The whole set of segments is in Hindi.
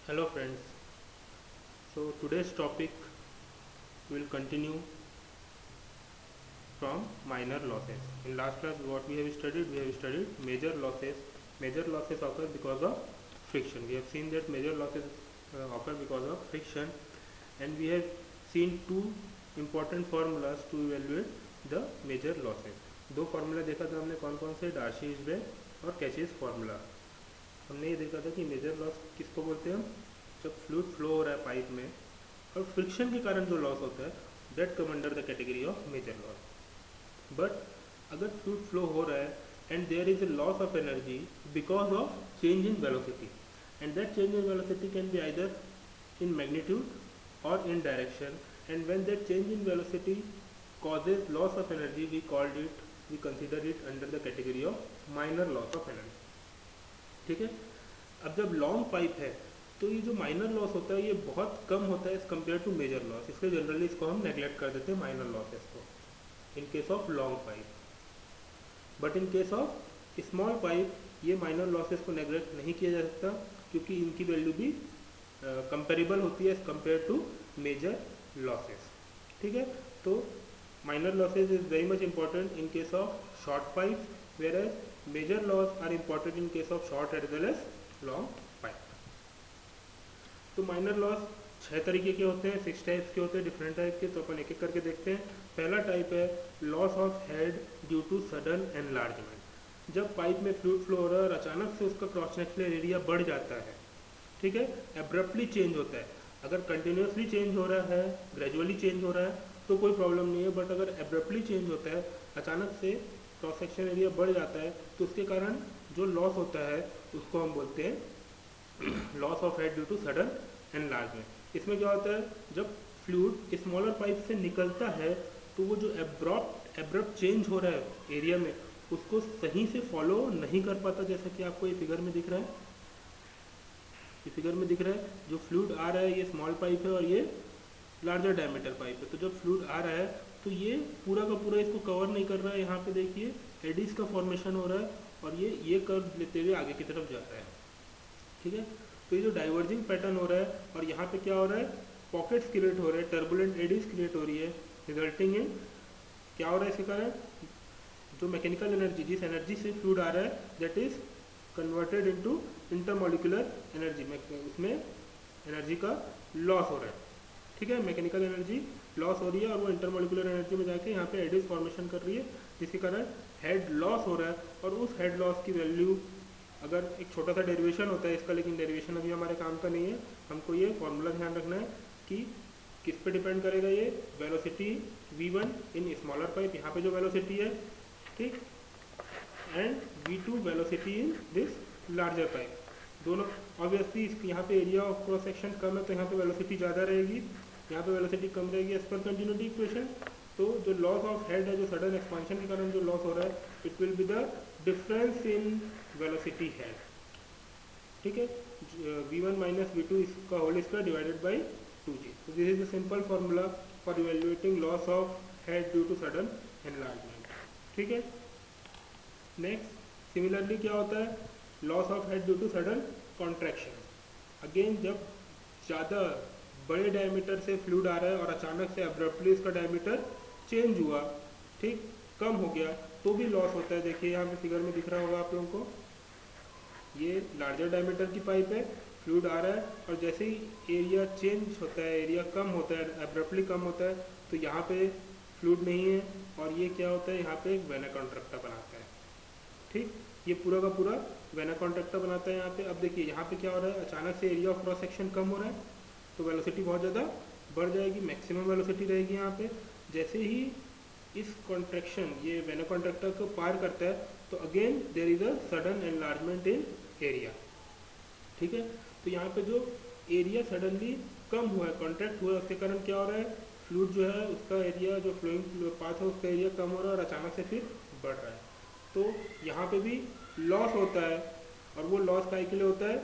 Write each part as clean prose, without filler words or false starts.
Hello friends. So today's topic will continue from minor losses. In last class what we have studied major losses. Major losses occur because of friction. We have seen that major losses occur because of friction, and we have seen two important formulas to evaluate the major losses. दो फार्मूला देखा था हमने कौन कौन से, डार्शीज वे और कैचेस फार्मूला. हमने ये देखा था कि मेजर लॉस किसको बोलते हैं हम, जब फ्लूइड फ्लो हो रहा है पाइप में और फ्रिक्शन के कारण जो लॉस होता है, that come under the category of major loss. But अगर फ्लूइड फ्लो हो रहा है and there is a loss of energy because of change in velocity, and that change in velocity can be either in magnitude or in direction, and when that change in velocity causes loss of energy, we consider it under the category of minor loss of energy. ठीक है. अब जब लॉन्ग पाइप है तो ये जो माइनर लॉस होता है ये बहुत कम होता है as compare to major loss, इसलिए जनरली इसको हम नेग्लेक्ट कर देते हैं माइनर लॉसेस को in case of long pipe. But in case of small pipe ये माइनर लॉसेस को नेग्लेक्ट नहीं किया जा सकता, क्योंकि इनकी वैल्यू भी कंपेरेबल होती है as compare to major losses. ठीक है. तो minor losses is very much important in case of short pipe, whereas major loss are important in case of short as well as long pipe. तो माइनर लॉस 6 तरीके के होते हैं, 6 टाइप्स के होते हैं, डिफरेंट टाइप के. तो अपन एक एक करके देखते हैं. पहला टाइप है loss of head due to sudden enlargement. जब पाइप में फ्लूइड फ्लो हो रहा है और अचानक से उसका क्रॉस सेक्शनल एरिया बढ़ जाता है, ठीक है, एब्रप्टली चेंज होता है. अगर कंटिन्यूसली चेंज हो रहा है, ग्रेजुअली चेंज हो रहा है तो कोई प्रॉब्लम नहीं है, बट अगर एब्रप्टली चेंज होता है, अचानक से क्रॉस सेक्शन एरिया बढ़ जाता है, तो उसके कारण जो लॉस होता है उसको हम बोलते हैं loss of head due to sudden enlargement. इसमें क्या होता है, जब फ्लूइड स्मॉलर पाइप से निकलता है तो वो जो एब्रप्ट चेंज हो रहा है एरिया में उसको सही से फॉलो नहीं कर पाता. जैसा कि आपको ये फिगर में दिख रहा है, फिगर में दिख रहा है जो फ्लूइड आ रहा है ये स्मॉल पाइप है और ये लार्जर डायमीटर पाइप है. तो जब फ्लूइड आ रहा है तो ये पूरा का पूरा इसको कवर नहीं कर रहा है. यहाँ पे देखिए एडिस का फॉर्मेशन हो रहा है और ये कर्व लेते हुए आगे की तरफ जा रहा है. ठीक है. तो ये जो डाइवर्जिंग पैटर्न हो रहा है और यहाँ पे क्या हो रहा है, पॉकेट्स क्रिएट हो रहे हैं, टर्बुलेंट एडिस क्रिएट हो रही है, रिजल्टिंग इन क्या हो रहा है इसके कारण, जो मैकेनिकल एनर्जी, जिस एनर्जी से फ्लूइड आ रहा है that is converted into intermolecular energy, उसमें एनर्जी का लॉस हो रहा है. ठीक है. मैकेनिकल एनर्जी लॉस हो रही है और वो इंटरमोलिकुलर एनर्जी में जाके यहाँ पे एडिस फॉर्मेशन कर रही है, जिसके कारण हेड लॉस हो रहा है. और उस हेड लॉस की वैल्यू, अगर एक छोटा सा डेरिवेशन होता है इसका, लेकिन डेरिवेशन अभी हमारे काम का नहीं है, हमको ये फॉर्मूला ध्यान रखना है कि किस पे डिपेंड करेगा ये, velocity v1 in smaller pipe, यहाँ पे जो वेलोसिटी है, ठीक, and v2 velocity in this larger pipe. दोनों ऑब्वियसली यहाँ पे एरिया ऑफ क्रॉस सेक्शन कम है तो यहाँ पे वेलोसिटी ज़्यादा रहेगी, यहाँ पे वेलोसिटी कम रहेगी एज पर कंटिन्यूटी इक्वेशन. तो जो लॉस ऑफ हेड है, जो सडन एक्सपांशन के कारण जो लॉस हो रहा है, it will be the difference in velocity head. ठीक है. v1 माइनस v2 इसका whole square divided by 2g. तो this is the simple formula for evaluating loss of head due to sudden enlargement. ठीक है. नेक्स्ट, सिमिलरली क्या होता है, loss of head due to sudden contraction. Again जब ज़्यादा बड़े डायमीटर से फ्लूइड आ रहा है और अचानक से अब्रप्टली इसका डायमीटर चेंज हुआ, ठीक, कम हो गया, तो भी लॉस होता है. देखिए यहाँ पे फिगर में दिख रहा होगा आप लोगों को, ये लार्जर डायमीटर की पाइप है, फ्लूइड आ रहा है और जैसे ही एरिया चेंज होता है, एरिया कम होता है, अब्रप्टली कम होता है, तो यहाँ पे फ्लूइड नहीं है और ये क्या होता है, यहाँ पे एक वेना कॉन्ट्रैक्टा बनाता है. ठीक. ये पूरा का पूरा वेना कॉन्ट्रैक्टा बनाता है यहाँ पे. अब देखिए यहाँ पे क्या हो रहा है, अचानक से एरिया ऑफ क्रॉस सेक्शन कम हो रहा है तो वेलोसिटी बहुत ज़्यादा बढ़ जाएगी, मैक्सिमम वेलोसिटी रहेगी यहाँ पे. जैसे ही इस कॉन्ट्रैक्शन ये वेना कॉन्ट्रैक्टा को पार करता है तो again there is a sudden enlargement in area. ठीक है. तो यहाँ पे जो एरिया सडनली कम हुआ है, कॉन्ट्रैक्ट हुआ है, उसके कारण क्या हो रहा है, फ्लूइड जो है उसका एरिया, जो फ्लोइंग पाथ है उसका एरिया कम हो रहा है और अचानक से फिर बढ़ रहा है. तो यहाँ पे भी लॉस होता है और वो लॉस काय के लिए होता है,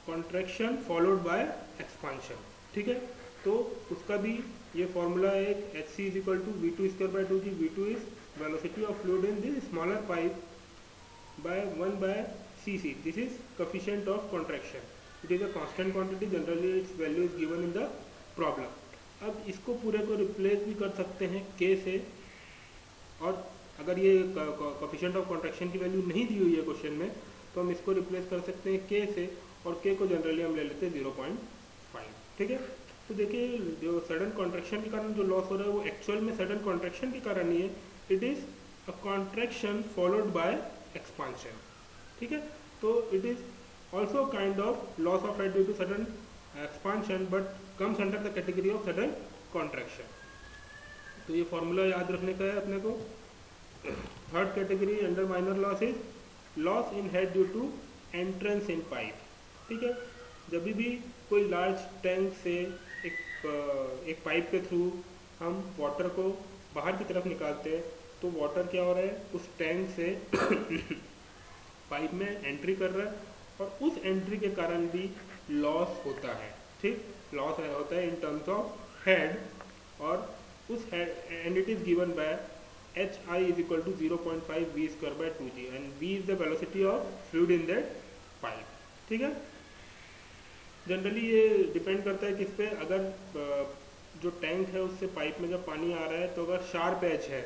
कॉन्ट्रैक्शन फॉलोड बाय एक्सपांशन. ठीक है. तो उसका भी ये फॉर्मूला है, H C is equal to v2 square by 2g. v2 is velocity of fluid in this smaller pipe by 1 by cc. This is coefficient of contraction. It is a constant quantity, generally its value is given in the problem. अब इसको पूरे को रिप्लेस भी कर सकते हैं के से, और अगर ये कोफिशिएंट ऑफ कॉन्ट्रैक्शन की वैल्यू नहीं दी हुई है क्वेश्चन में तो हम इसको रिप्लेस कर सकते हैं के से, और के को जनरली हम ले लेते हैं 0.5। ठीक है, तो देखिए जो सडन कॉन्ट्रैक्शन के कारण जो लॉस हो रहा है वो एक्चुअल में सडन कॉन्ट्रैक्शन के कारण नहीं है, it is a contraction followed by expansion. ठीक है, तो it is also kind of loss of head due to sudden expansion but comes under the category of sudden contraction. तो ये फॉर्मूला याद रखने का है अपने को। Third category under minor loss is loss in head due to entrance in pipe. ठीक है, जब भी कोई लार्ज टैंक से एक पाइप के थ्रू हम वाटर को बाहर की तरफ निकालते हैं तो वाटर क्या हो रहा है, उस टैंक से पाइप में एंट्री कर रहा है और उस एंट्री के कारण भी लॉस होता है। ठीक, लॉस होता है इन टर्म्स ऑफ हेड, और उस head and it is given bye HI is equal to 0.5 v square by 2g and v is the velocity of fluid in that pipe। ठीक है, जनरली ये डिपेंड करता है किस पे, अगर जो टैंक है उससे पाइप में जब पानी आ रहा है तो अगर शार्प एज है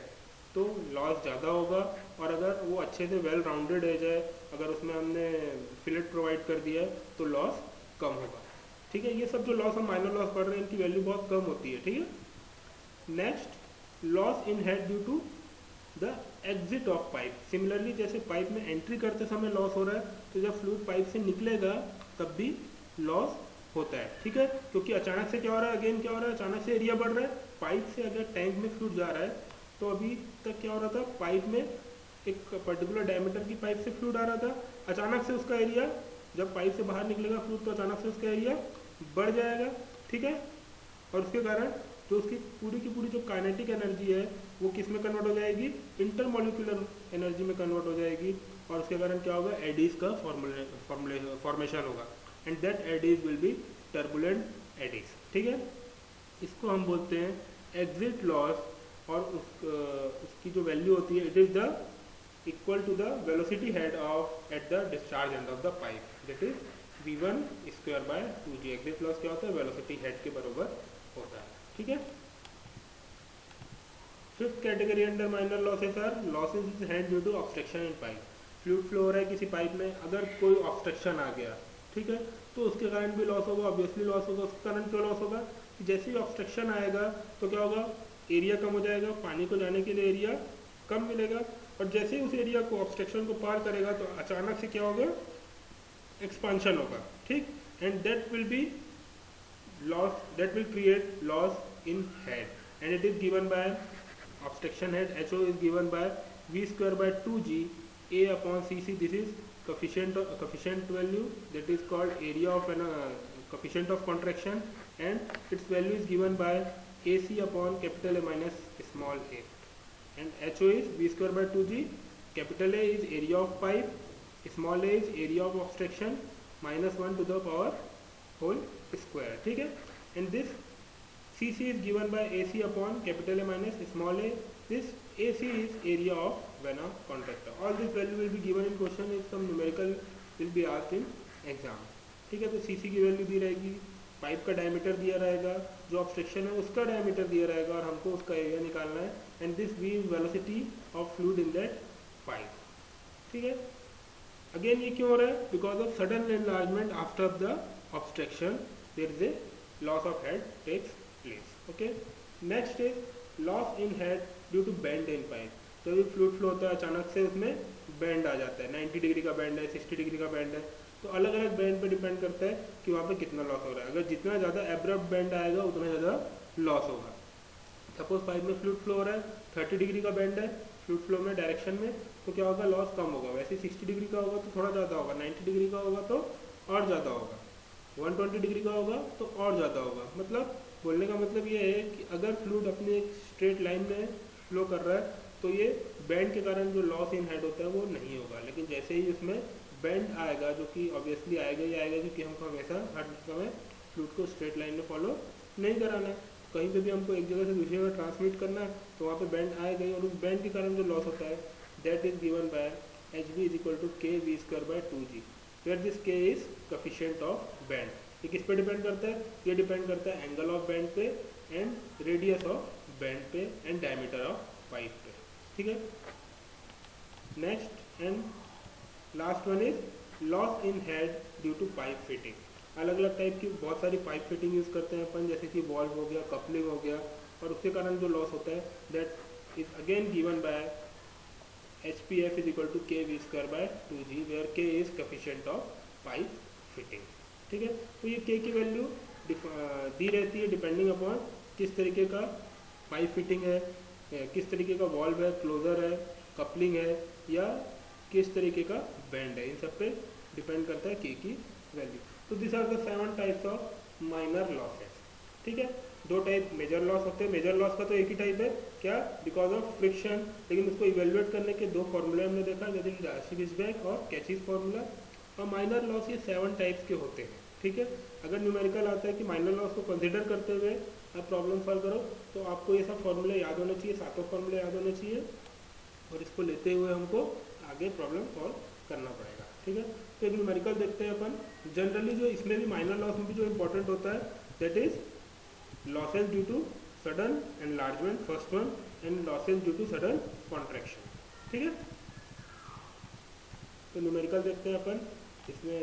तो लॉस ज़्यादा होगा, और अगर वो अच्छे से वेल राउंडेड एज है, अगर उसमें हमने फिलेट प्रोवाइड कर दिया है तो लॉस कम होगा। ठीक है, ये सब जो लॉस हम माइनर लॉस पढ़ रहे हैं इनकी वैल्यू बहुत कम होती है। ठीक है, next loss in head due to the exit of pipe. Similarly जैसे पाइप में एंट्री करते समय लॉस हो रहा है तो जब फ्लूइड पाइप से निकलेगा तब भी लॉस होता है। ठीक है, क्योंकि अचानक से क्या हो रहा है, अगेन क्या हो रहा है, अचानक से एरिया बढ़ रहा है। पाइप से अगर टैंक में फ्लूइड जा रहा है तो अभी तक क्या हो रहा था, पाइप में एक पर्टिकुलर डायमीटर की पाइप से फ्लूइड आ रहा था, अचानक से उसका एरिया, जब पाइप से बाहर निकलेगा फ्लूइड तो अचानक से उसका एरिया बढ़ जाएगा। ठीक है, और उसके कारण जो उसकी पूरी की पूरी जो काइनेटिक एनर्जी है वो किस में कन्वर्ट हो जाएगी, इंटरमोलिकुलर एनर्जी में कन्वर्ट हो जाएगी, और उसके कारण क्या होगा, एडीज का फॉर्मेशन होगा, and that eddies will be turbulent eddies. ठीक है, इसको हम बोलते हैं एग्जिट लॉस, और उसकी जो वैल्यू होती है it is the equal to the velocity head of at the discharge end of the pipe, that is v1 square by 2g। Exit loss क्या होता है, वेलोसिटी हेड के बराबर होता है। ठीक है, fifth category under minor losses are losses in head due to obstruction in pipe. Fluid flow हो रहा है किसी पाइप में, अगर कोई ऑब्स्ट्रक्शन आ गया, ठीक है, तो उसके कारण भी लॉस होगा, ऑब्वियसली लॉस होगा। उसके कारण क्यों लॉस होगा, जैसे ही ऑब्स्ट्रक्शन आएगा तो क्या होगा, एरिया कम हो जाएगा, पानी को जाने के लिए एरिया कम मिलेगा, और जैसे ही उस एरिया को ऑब्स्ट्रक्शन को पार करेगा तो अचानक से क्या होगा, एक्सपांशन होगा। ठीक, and that will be loss, that will create loss in head, and it is given by obstruction head HO is given by v square by 2g a upon cc. This is coefficient value, that is called area of an coefficient of contraction, and its value is given by AC upon capital A minus small a, and HO is v square by 2g, capital A is area of pipe, small a is area of obstruction, minus 1 to the power whole square। ठीक है, and this CC is given by AC upon capital A minus small a. This AC is area of vena contracta. All this value will be given in question if some numerical will be asked in exam। ठीक है, तो CC की वैल्यू दी रहेगी, पाइप का डायमीटर दिया रहेगा, जो ऑब्स्ट्रक्शन है उसका डायमीटर दिया रहेगा, और हमको उसका एरिया निकालना है, and this v is velocity of fluid in that pipe। ठीक है, अगेन ये क्यों हो रहा है, because of sudden enlargement after the obstruction there is a loss of head takes place। okay, next is loss in head due to bend in pipe। तो ये फ्लूइड फ्लो होता है, अचानक से उसमें बेंड आ जाता है, 90 डिग्री का बेंड है, 60 डिग्री का बेंड है, तो अलग अलग बेंड पे डिपेंड करता है कि वहाँ पे कितना लॉस हो रहा है। अगर जितना ज़्यादा एब्रप्ट बेंड आएगा उतना ज़्यादा लॉस होगा। सपोज पाइप में फ्लूइड फ्लो हो रहा है, 30 डिग्री का बेंड है फ्लूइड फ्लो में डायरेक्शन में, तो क्या होगा, लॉस कम होगा। वैसे 60 डिग्री का होगा तो थोड़ा ज़्यादा होगा, 90 डिग्री का होगा तो और ज़्यादा होगा, 120 डिग्री का होगा तो और ज़्यादा होगा। मतलब बोलने का मतलब ये है कि अगर फ्लूइड अपने एक स्ट्रेट लाइन में फ्लो कर रहा है तो ये बैंड के कारण जो लॉस इन हेड होता है वो नहीं होगा, लेकिन जैसे ही उसमें बैंड आएगा, जो कि ऑब्वियसली आएगा ही आएगा, क्योंकि हमको हमेशा हर समय फ्लूइड को स्ट्रेट लाइन में फॉलो नहीं कराना, कहीं पे भी हमको एक जगह से दूसरी जगह ट्रांसमिट करना है तो वहाँ पे बैंड आएगा ही, और उस बैंड के कारण जो लॉस होता है that is given by HB is equal to KV square by 2G। Where this K is coefficient of bend. ये किस पे डिपेंड करता है? ये डिपेंड करता है एंगल ऑफ बेंड पे एंड रेडियस ऑफ बेंड पे एंड डायमीटर ऑफ पाइप पे। ठीक है, next and last one is loss in head due to pipe fitting. अलग अलग टाइप की बहुत सारी पाइप फिटिंग यूज़ करते हैं अपन, जैसे कि वॉल्व हो गया, कपलिंग हो गया, और उसके कारण जो लॉस होता है that is again given by HPF is equal to K V square by 2G where K is coefficient of pipe fitting. ठीक है, तो ये के की वैल्यू दी रहती है डिपेंडिंग अपॉन किस तरीके का पाइप फिटिंग है, किस तरीके का वॉल्व है, क्लोजर है, कपलिंग है, या किस तरीके का बेंड है, इन सब पे डिपेंड करता है के की वैल्यू। तो this are the 7 types of minor losses. ठीक है, 2 टाइप मेजर लॉस होते हैं। मेजर लॉस का तो एक ही टाइप है, क्या? बिकॉज ऑफ फ्रिक्शन, लेकिन उसको इवेल्युएट करने के 2 फॉर्मूले हमने देखा, जैसे कि डार्सी-विसबेक और कैचीज फॉर्मूला। और माइनर लॉस ये 7 टाइप्स के होते हैं। ठीक है, अगर न्यूमेरिकल आता है कि माइनर लॉस को कंसिडर करते हुए आप प्रॉब्लम सॉल्व करो, तो आपको ये सब फॉर्मूले याद होने चाहिए, 7 फॉर्मूले याद होने चाहिए, और इसको लेते हुए हमको आगे प्रॉब्लम सॉल्व करना पड़ेगा। ठीक है, तो एक न्यूमेरिकल देखते हैं अपन। जनरली जो इसमें भी माइनर लॉस में भी जो इंपॉर्टेंट होता है that is losses due to sudden enlargement, first one, and losses due to sudden contraction. ठीक है, तो न्यूमेरिकल देखते हैं अपन। इसमें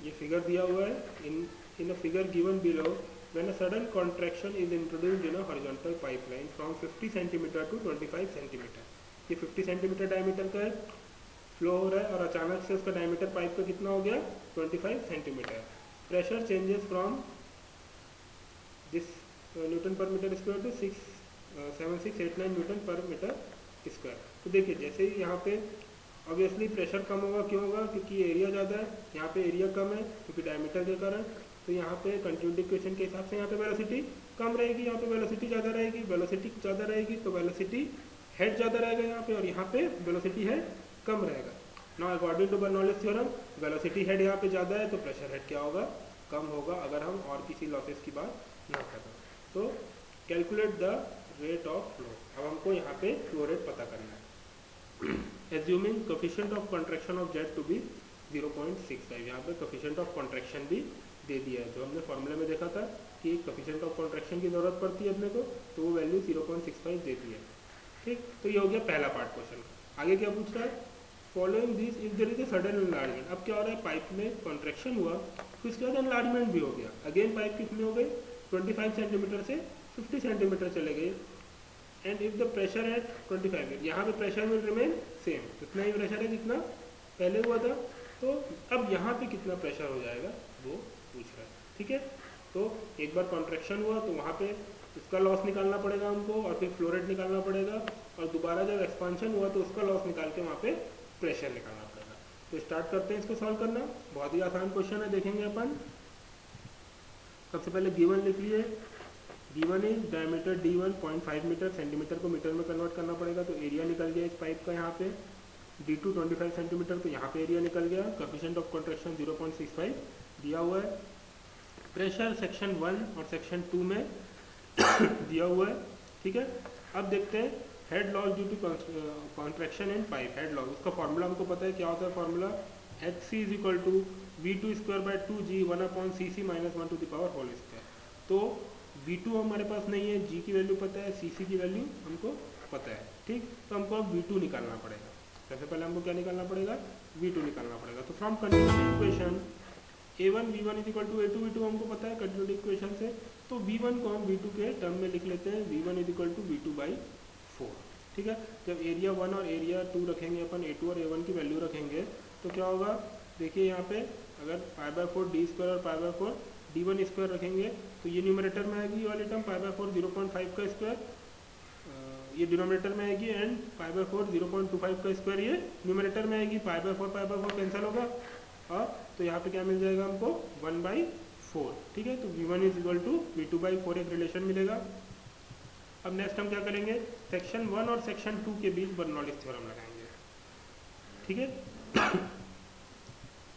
ये फिगर दिया हुआ है, in a figure given below when a sudden contraction is introduced in a horizontal pipeline from 50 centimetre to 25 centimetre. ये 50 सेंटीमीटर डायमीटर का है, फ्लो हो रहा है, और अचानक से उसका डायमीटर पाइप का कितना हो गया? 25 centimetre. Pressure changes from this Newton पर मीटर स्क्वायर टू 7689 न्यूटन पर मीटर स्क्वायर। तो देखिए, जैसे ही यहाँ पे ऑब्वियसली प्रेशर कम होगा, क्यों होगा? क्योंकि एरिया ज़्यादा है, यहाँ पे एरिया कम है क्योंकि डायमीटर के कारण। तो यहाँ पे कंटिन्यूटी इक्वेशन के हिसाब से यहाँ पे वेलोसिटी कम रहेगी, यहाँ पे वेलोसिटी ज़्यादा रहेगी। वेलोसिटी ज़्यादा रहेगी तो वेलोसिटी हेड ज़्यादा रहेगा यहाँ पे, और यहाँ पे वेलोसिटी हेड कम रहेगा। Now according to Bernoulli's theorem, velocity head यहाँ पे ज़्यादा है तो प्रेशर हेड क्या होगा? कम होगा, अगर हम और किसी लॉसेस की बात ना करें। तो calculate the rate of flow. अब हमको यहाँ पे फ्लो रेट पता करना है। Assuming coefficient of contraction of jet to be 0.65। यहाँ पे कोफिशिएंट ऑफ कॉन्ट्रैक्शन भी दे दिया है, जो हमने फॉर्मूले में देखा था कि कोफिशिएंट ऑफ कॉन्ट्रैक्शन की जरूरत पड़ती है अपने को, तो वो वैल्यू 0.65 देती है। ठीक, तो ये हो गया पहला पार्ट क्वेश्चन का। आगे क्या पूछ रहा है? Following this if there is a sudden enlargement. अब क्या हो रहा है? पाइप में कॉन्ट्रैक्शन हुआ, फिर उसके बाद एनलार्जमेंट भी हो गया। अगेन पाइप कितनी हो गई? 25 सेंटीमीटर से 50 सेंटीमीटर चले गए, and if the pressure at 25, यहाँ पे प्रेशर विल रिमेन सेम, उतना ही प्रेशर है जितना पहले हुआ था। तो अब यहाँ पे कितना प्रेशर हो जाएगा वो पूछ रहा है। ठीक है, तो एक बार कॉन्ट्रैक्शन हुआ तो वहाँ पे उसका लॉस निकालना पड़ेगा हमको, और फिर फ्लो रेट निकालना पड़ेगा, और दोबारा जब एक्सपांशन हुआ तो उसका लॉस निकाल के वहाँ पे प्रेशर निकालना पड़ेगा। तो स्टार्ट करते हैं इसको सॉल्व करना। बहुत ही आसान क्वेश्चन है, देखेंगे अपन। सबसे पहले गिवन लिख लिए। Given is diameter D1 0.5 meter, centimeter को मीटर में कन्वर्ट करना पड़ेगा, तो एरिया निकल गया इस पाइप का यहाँ पे। D2 25 सेंटीमीटर, तो यहाँ पे एरिया निकल गया। कोफिशिएंट ऑफ कॉन्ट्रैक्शन 0.65 दिया हुआ है। प्रेशर सेक्शन 1 और सेक्शन 2 में दिया हुआ है। ठीक है, अब देखते हैं head loss due to contraction in pipe. Head loss, उसका फॉर्मूला हमको पता है, क्या होता है formula? HC is equal to V2 square by 2G 1/cc minus 1 to the power whole square. तो V2 हमारे पास नहीं है, G की वैल्यू पता है, CC की वैल्यू हमको पता है। ठीक, तो हमको अब V2 निकालना पड़ेगा। सबसे पहले हमको क्या निकालना पड़ेगा? V2 निकालना पड़ेगा। तो from continuity equation A1 V1 is equal to A2 V2 हमको पता है कंटिन्यूटी इक्वेशन से, तो V1 को हम V2 के टर्म में लिख लेते हैं। V1 is equal to V2/4। ठीक है, जब एरिया 1 और एरिया 2 रखेंगे अपन, A2 और A1 की वैल्यू रखेंगे, तो क्या होगा? देखिए यहाँ पे अगर π/4 D स्क्वायर और π/4 D1 स्क्वायर रखेंगे, तो ये न्यूमरेटर में आएगी, ये वाली टर्म π/4 0.5 का स्क्वायर ये डिनोमिनेटर में आएगी, एंड π/4 0.25 का स्क्वायर ये न्यूमरेटर में आएगी। π/4 कैंसिल होगा, और तो यहाँ पे क्या मिल जाएगा हमको? 1/4। ठीक है, तो V1 is equal to V2/4 एक रिलेशन मिलेगा। अब नेक्स्ट हम क्या करेंगे? सेक्शन 1 और सेक्शन 2 के बीच बर्नौलीज थ्योरम लगाएंगे। ठीक है,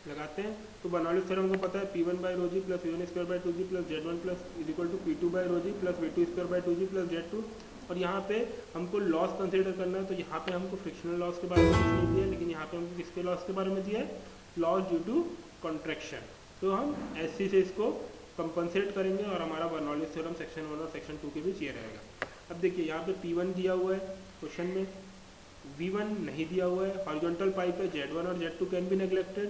लगाते हैं। तो बर्नौलीज थ्योरम को पता है, P1/ρg plus V1 square by 2G plus Z1 plus is equal to P2/ρg plus V2 square by 2G plus Z2। और यहाँ पे हमको लॉस कंसिडर करना है, तो यहाँ पे हमको फ्रिक्शनल लॉस के बारे में कुछ नहीं दिया है, लेकिन यहाँ पे हमको किसके लॉस के बारे में दिया है? लॉस ड्यू टू कॉन्ट्रैक्शन, तो हम एस सी से इसको कंपनसेट करेंगे और हमारा बर्नौलीज थ्योरम सेक्शन 1 और सेक्शन 2 के बीच ये रहेगा। अब देखिए यहाँ पे P1 दिया हुआ है क्वेश्चन में, V1 नहीं दिया हुआ है, हॉरिजॉन्टल पाइप है, Z1 और Z2 can be neglected,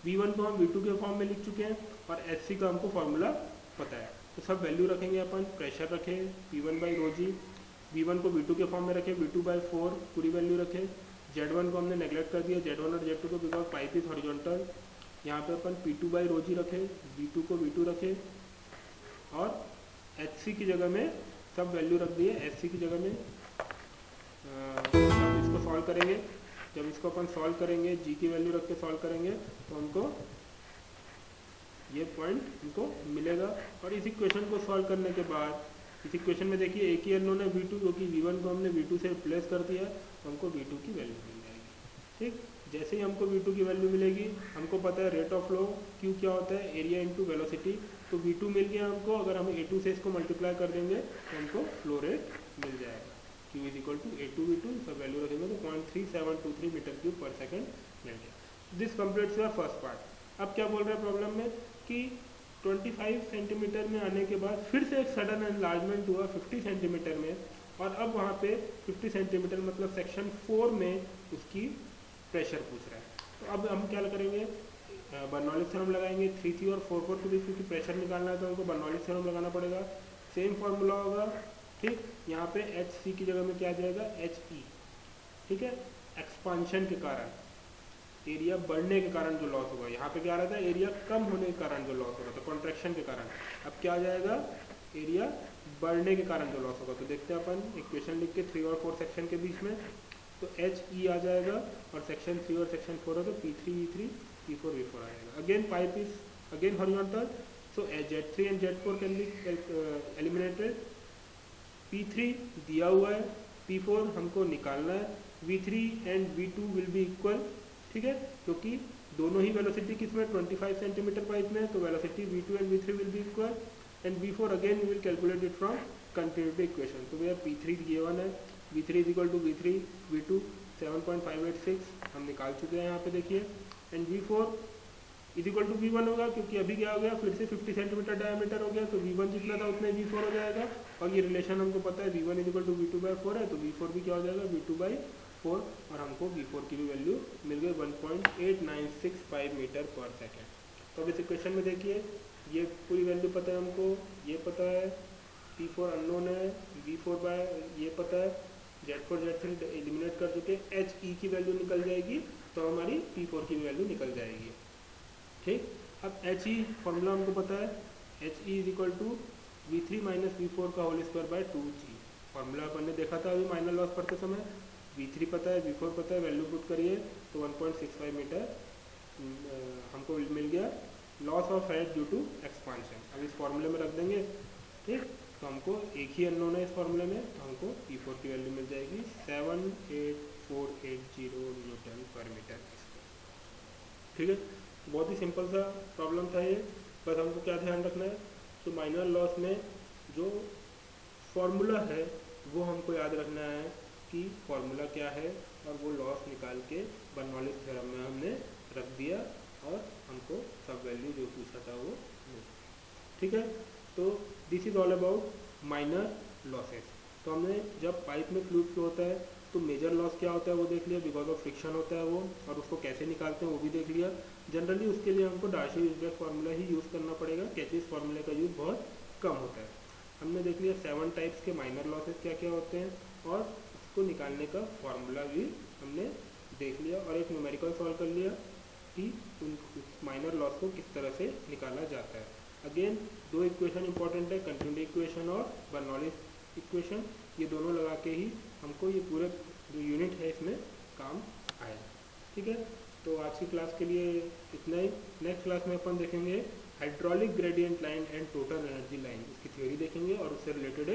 V1 को हम V2 के फॉर्म में लिख चुके हैं और SC का हमको फॉर्मूला पता है, तो सब वैल्यू रखेंगे अपन। प्रेशर रखे P1/ρg, V1 को V2 के फॉर्म में रखे V2/4 पूरी वैल्यू रखे, Z1 को हमने नेग्लेक्ट कर दिया, Z1 और Z2 को, बिकॉज पाइप इज हॉरिजॉन्टल। यहाँ पे अपन P2/ρg रखे, V2 को V2 रखे और HC की जगह में सब वैल्यू रख दिए SC की जगह में। जब इसको सॉल्व करेंगे, जब इसको अपन सॉल्व करेंगे G की वैल्यू रख के सॉल्व करेंगे तो हमको ये पॉइंट हमको मिलेगा। और इस इक्वेशन को सॉल्व करने के बाद इस इक्वेशन में देखिए एक ही अननोन है V2, क्योंकि V1 को हमने V2 से रिप्लेस कर दिया, तो हमको V2 की वैल्यू मिल जाएगी। ठीक, जैसे ही हमको V2 की वैल्यू मिलेगी, हमको पता है रेट ऑफ फ्लो Q क्या होता है, एरिया इंटू वेलोसिटी, तो V2 मिल गया हमको। अगर हम A2 से इसको मल्टीप्लाई कर देंगे तो हमको फ्लो रेट मिल जाएगा, Q is equal to A2V2, सब वैल्यू रखेंगे तो 0.3723 मीटर क्यूब पर सेकेंड मिल गया। This completes your first part. अब क्या बोल रहे हैं प्रॉब्लम में कि 25 सेंटीमीटर में आने के बाद फिर से एक सडन एनलार्जमेंट हुआ 50 सेंटीमीटर में, और अब वहाँ पे 50 सेंटीमीटर मतलब सेक्शन 4 में उसकी प्रेशर पूछ रहा है। तो अब हम क्या करेंगे, बर्नौलीज थ्योरम लगाएंगे 3C और 4 के बीच, क्योंकि प्रेशर निकालना है तो हमको बर्नौलीज थ्योरम लगाना पड़ेगा। सेम फार्मूला होगा, ठीक, यहाँ पे HC की जगह में क्या आ जाएगा HE, ठीक है, एक्सपांशन के कारण, एरिया बढ़ने के कारण जो लॉस होगा, यहाँ पे क्या आ रहा था एरिया कम होने के कारण जो लॉस होगा, तो कॉन्ट्रैक्शन के कारण। अब क्या आ जाएगा, एरिया बढ़ने के कारण जो लॉस होगा। तो देखते हैं अपन इक्वेशन लिख के 3 और 4 सेक्शन के बीच में, तो HE आ जाएगा और सेक्शन 3 और सेक्शन 4 है तो P3E3 P4 V4 आएगा। Again pipe is again horizontal, so Z3 and Z4 can be eliminated. P3 दिया हुआ है, P4 हमको निकालना है, V3 and V2 will be equal, ठीक है, क्योंकि दोनों ही वेलोसिटी किसमें 25 सेंटीमीटर पाइप में है, तो velocity V2 and V3 will be equal, and V4 again we will calculate it from continuity equation. तो भैया P3 गिवन है, V3 is equal to V3 V2 7.586 हम निकाल चुके हैं यहाँ पे देखिए, and V4 is equal to V1 होगा, क्योंकि अभी क्या हो गया फिर से 50 सेंटीमीटर डायमीटर हो गया, तो V1 जितना था उतना V4 हो जाएगा, और ये रिलेशन हमको पता है V1 is equal to V2/4 है, तो V4 भी क्या हो जाएगा V2/4, और हमको V4 की भी वैल्यू मिल गई 1.8965 मीटर पर सेकेंड। तो अब इस इक्वेशन में देखिए ये पूरी वैल्यू पता है हमको, ये पता है, P4 अननोन है, V4 बाय ये पता है, Z4 Z3 एलिमिनेट कर चुके, HE की वैल्यू निकल जाएगी, तो हमारी P4 की भी वैल्यू निकल जाएगी। ठीक, अब HE फॉर्मूला हमको पता है, HE is equal to V3 minus V4 का whole square by 2G। Formula अपन ने देखा था अभी माइनर लॉस पढ़ते समय, V3 पता है, V4 पता है, वैल्यू पुट करिए तो 1.65 मीटर हमको मिल गया, loss of head due to expansion. अब इस फॉर्मूले में रख देंगे, ठीक, तो हमको एक ही अननोन है इस फॉर्मूले में, तो हमको P4 की वैल्यू मिल जाएगी 78480 न्यूटन पर मीटर स्क्वायर। ठीक है, बहुत ही सिंपल सा प्रॉब्लम था ये, बस हमको क्या ध्यान रखना है, तो माइनर लॉस में जो फॉर्मूला है वो हमको याद रखना है कि फॉर्मूला क्या है, और वो लॉस निकाल के बर्नौलीज थ्योरम में हमने रख दिया, और हमको सब वैल्यू जो पूछा था वो मिल। ठीक है, तो this is all about minor losses. तो हमने जब पाइप में फ्लूइड फ्लो होता है तो मेजर लॉस क्या होता है वो देख लिया, बिकॉज ऑफ फ्रिक्शन होता है वो, और उसको कैसे निकालते हैं वो भी देख लिया। जनरली उसके लिए हमको डार्सी-यूज़बैक फार्मूला ही यूज़ करना पड़ेगा, कैचिस फार्मूले का यूज़ बहुत कम होता है। हमने देख लिया 7 टाइप्स के माइनर लॉसेस क्या क्या होते हैं, और उसको निकालने का फार्मूला भी हमने देख लिया, और एक न्यूमेरिकल सॉल्व कर लिया कि उन माइनर लॉस को किस तरह से निकाला जाता है। अगेन 2 इक्वेशन इंपॉर्टेंट है, कंटिन्यूटी इक्वेशन और बर्नौलीज इक्वेशन, ये दोनों लगा के ही हमको ये पूरे जो यूनिट है इसमें काम आएगा। ठीक है, तो आज की क्लास के लिए इतना ही। नेक्स्ट क्लास में अपन देखेंगे hydraulic gradient line and total energy line, इसकी थ्योरी देखेंगे और उससे रिलेटेड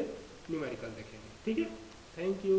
न्यूमेरिकल देखेंगे। ठीक है, थैंक यू।